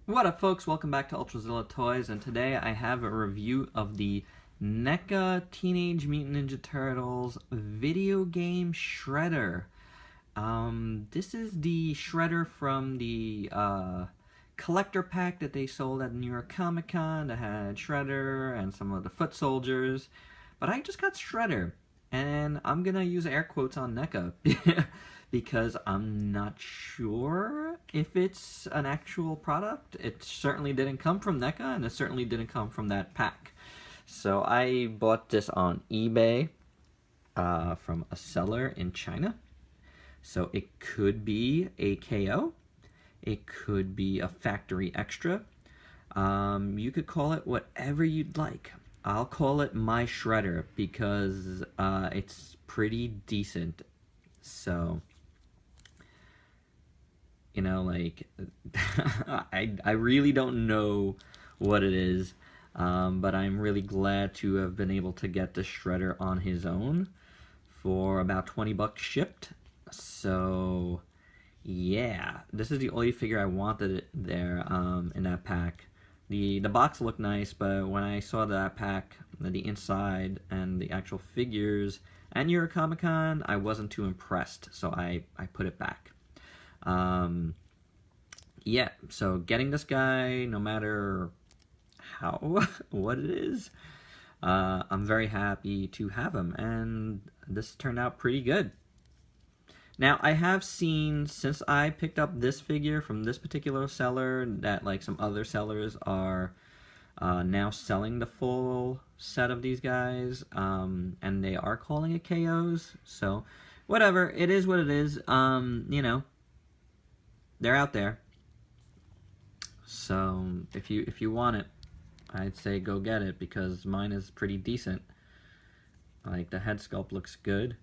What up, folks? Welcome back to Ultrazilla Toys, and today I have a review of the Neca Teenage Mutant Ninja Turtles video game Shredder. This is the Shredder from the collector pack that they sold at New York Comic Con that had Shredder and some of the foot soldiers. But I just got Shredder, and I'm gonna use air quotes on Neca because I'm not sure if it's an actual product. It certainly didn't come from Neca, and it certainly didn't come from that pack. So I bought this on eBay from a seller in China. So it could be a KO. It could be a factory extra. You could call it whatever you'd like. I'll call it my Shredder because it's pretty decent. So, you know, like, I really don't know what it is, but I'm really glad to have been able to get the Shredder on his own for about 20 bucks shipped. So, yeah, this is the only figure I wanted there in that pack. The box looked nice, but when I saw that pack, the inside and the actual figures and your Comic Con, I wasn't too impressed, so I put it back. Yeah, so getting this guy, no matter how, what it is, I'm very happy to have him, and this turned out pretty good. Now, I have seen, since I picked up this figure from this particular seller, that like some other sellers are now selling the full set of these guys, and they are calling it KOs, so whatever, it is what it is. You know, they're out there. So if you want it, I'd say go get it, because mine is pretty decent. Like, the head sculpt looks good.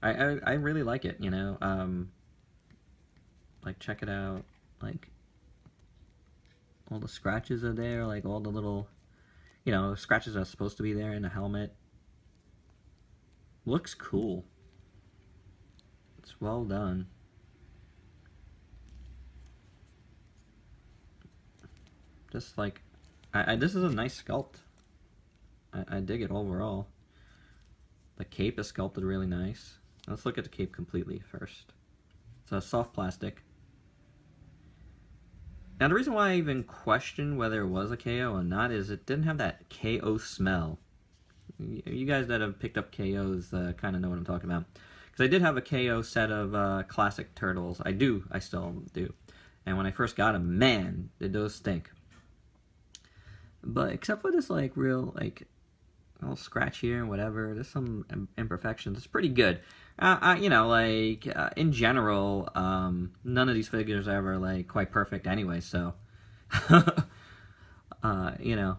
I really like it, you know. Like, check it out. Like, all the scratches are there, like all the little, you know, scratches are supposed to be there in the helmet. Looks cool. It's well done. Just like, this is a nice sculpt. I dig it overall. The cape is sculpted really nice. Let's look at the cape completely first. It's a soft plastic. Now, the reason why I even questioned whether it was a KO or not is it didn't have that KO smell. You guys that have picked up KOs kind of know what I'm talking about. Because I did have a KO set of classic turtles. I still do. And when I first got them, man, did those stink. But except for this, like, real, like, little scratch here and whatever, there's some imperfections. It's pretty good. You know, like, in general, none of these figures are ever, like, quite perfect anyway, so, you know,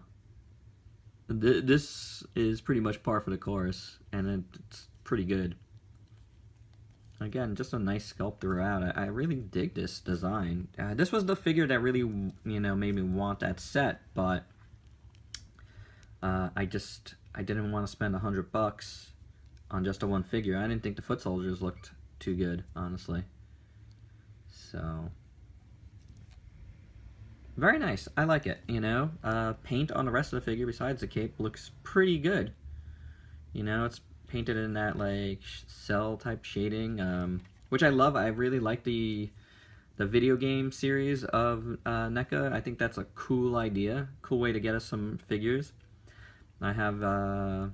this is pretty much par for the course, and it's pretty good. Again, just a nice sculpt throughout. I really dig this design. This was the figure that really, you know, made me want that set, but I didn't want to spend $100 on just a one figure. I didn't think the foot soldiers looked too good, honestly. So, very nice. I like it, you know. Paint on the rest of the figure besides the cape looks pretty good. You know, it's painted in that, like, cell type shading, which I love. I really like the video game series of NECA. I think that's a cool idea. Cool way to get us some figures. I have the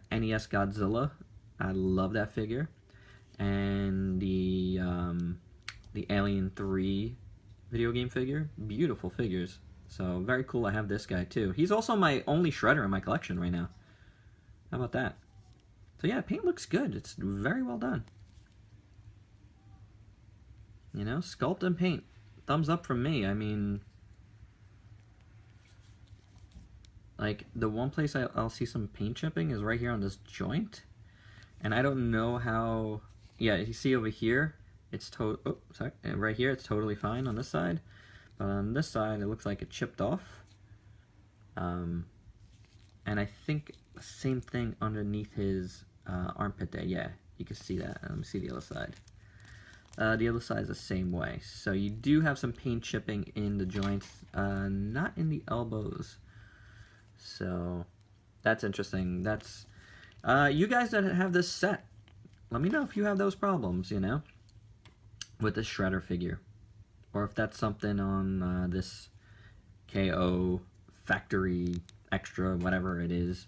NES Godzilla. I love that figure. And the Alien 3 video game figure. Beautiful figures. So, very cool I have this guy, too. He's also my only Shredder in my collection right now. How about that? So, yeah, paint looks good. It's very well done. You know, sculpt and paint. Thumbs up from me. I mean, like, the one place I'll see some paint chipping is right here on this joint. And I don't know how... Yeah, you see over here, it's right here, it's totally fine on this side. But on this side, it looks like it chipped off. And I think the same thing underneath his armpit there. Yeah, you can see that. Let me see the other side. The other side is the same way. So you do have some paint chipping in the joints, not in the elbows. So that's interesting. That's you guys that have this set, let me know if you have those problems, you know, with this Shredder figure, or if that's something on this KO factory extra, whatever it is.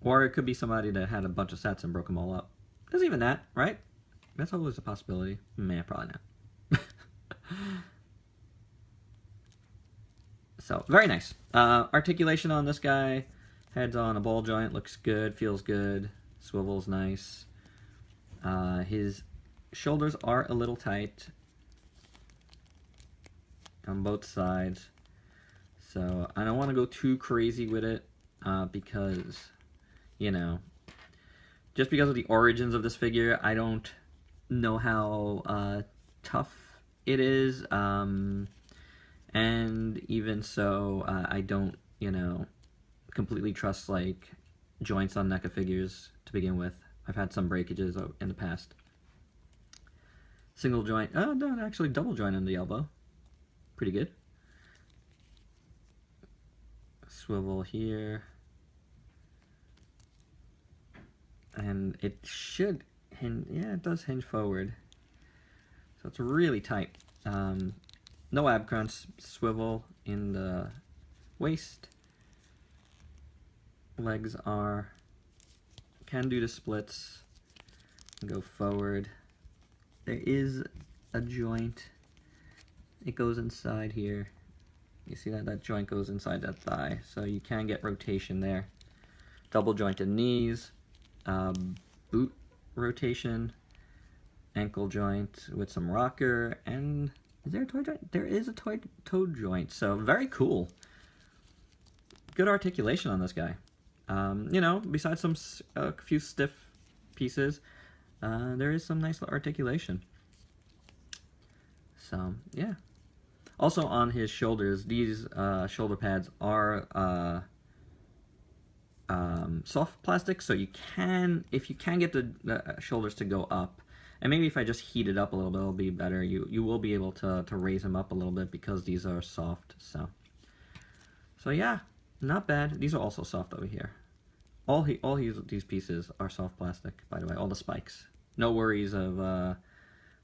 Or it could be somebody that had a bunch of sets and broke them all up. There's even that, right? That's always a possibility. Man, probably not. So, very nice. Articulation on this guy. Head's on a ball joint. Looks good. Feels good. Swivel's nice. His shoulders are a little tight on both sides. So, I don't want to go too crazy with it because, you know, just because of the origins of this figure, I don't know how tough it is, and even so, I don't, you know, completely trust like joints on NECA figures to begin with. I've had some breakages in the past. Single joint, oh no, actually double joint in the elbow, pretty good. Swivel here, and it should hinge, yeah, it does hinge forward, so it's really tight. No ab crunch. Swivel in the waist. Legs can do the splits and go forward. There is a joint. It goes inside here. You see that joint goes inside that thigh, so you can get rotation there. Double jointed knees, boot rotation, ankle joint with some rocker, and is there a toe joint? There is a toe joint, so very cool. Good articulation on this guy. You know, besides a few stiff pieces, there is some nice articulation. So, yeah. Also on his shoulders, these shoulder pads are soft plastic, so you can, if you can get the shoulders to go up, and maybe if I just heat it up a little bit, it'll be better. You will be able to raise them up a little bit because these are soft. So yeah, not bad. These are also soft over here. All these pieces are soft plastic, by the way. All the spikes. No worries of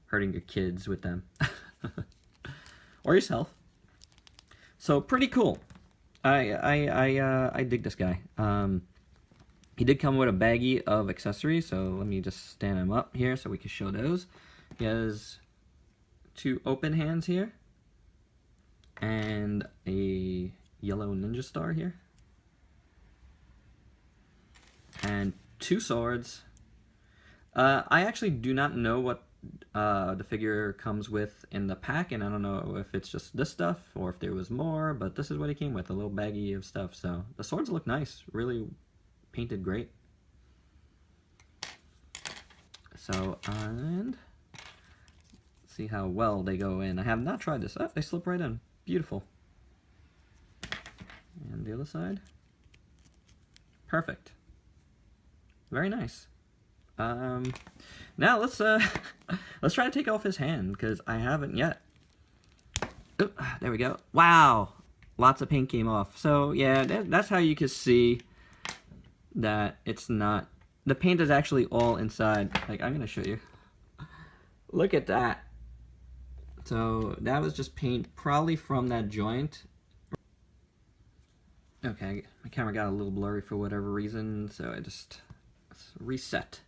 hurting your kids with them. Or yourself. So pretty cool. I dig this guy. He did come with a baggie of accessories, so let me just stand him up here so we can show those. He has 2 open hands here, and a yellow ninja star here, and 2 swords. I actually do not know what the figure comes with in the pack, and I don't know if it's just this stuff or if there was more, but this is what he came with, a little baggie of stuff. So the swords look nice, really painted great. So, and see how well they go in. I have not tried this. Oh, they slip right in. Beautiful. And the other side. Perfect. Very nice. Now let's let's try to take off his hand, because I haven't yet. Oh, there we go. Wow, lots of paint came off. So yeah, that's how you can see that it's not, the paint is actually all inside. Like, I'm gonna show you. Look at that. So that was just paint, probably from that joint. Okay, my camera got a little blurry for whatever reason, so I just reset.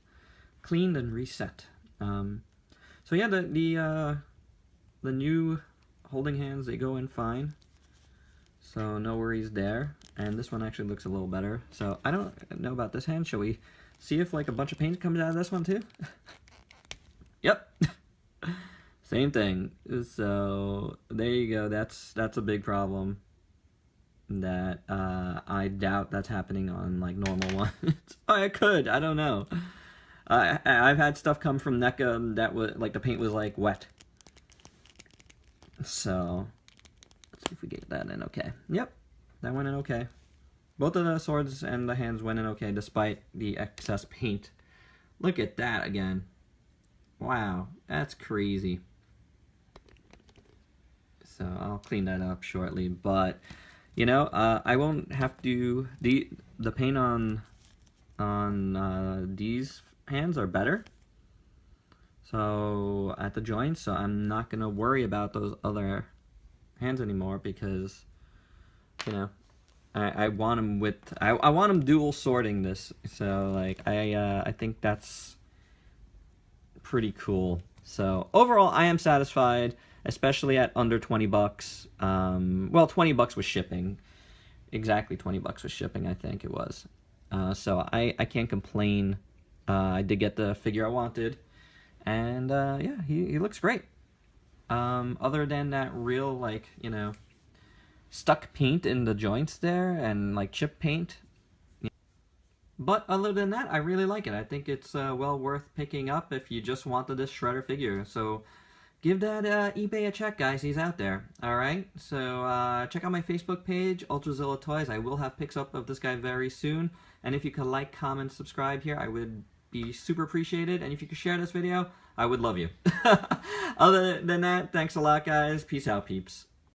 Cleaned and reset. So yeah, the new holding hands, they go in fine, so no worries there. And this one actually looks a little better. So I don't know about this hand. Shall we see if like a bunch of paint comes out of this one too? Yep. Same thing. So there you go. That's a big problem that I doubt that's happening on like normal ones. Oh, it could. I don't know. I've had stuff come from NECA that was like the paint was like wet. So let's see if we get that in okay. Yep, that went in okay. Both of the swords and the hands went in okay despite the excess paint. Look at that again. Wow, that's crazy. So I'll clean that up shortly, but you know, I won't have to. The paint on these hands are better. So at the joints, so I'm not gonna worry about those other hands anymore because, you know, I want them with I want them dual sorting this. So like I think that's pretty cool. So overall, I am satisfied, especially at under 20 bucks. Well, 20 bucks was shipping. Exactly 20 bucks was shipping, I think it was. So I can't complain. I did get the figure I wanted. And yeah, he looks great. Other than that real, like, you know, stuck paint in the joints there and like chip paint. But other than that, I really like it. I think it's well worth picking up if you just wanted this Shredder figure. So give that eBay a check, guys. He's out there. All right. So check out my Facebook page, Ultrazilla Toys. I will have pics up of this guy very soon. And if you could like, comment, subscribe here, I would be super appreciated. And if you could share this video, I would love you. Other than that, thanks a lot, guys. Peace out, peeps.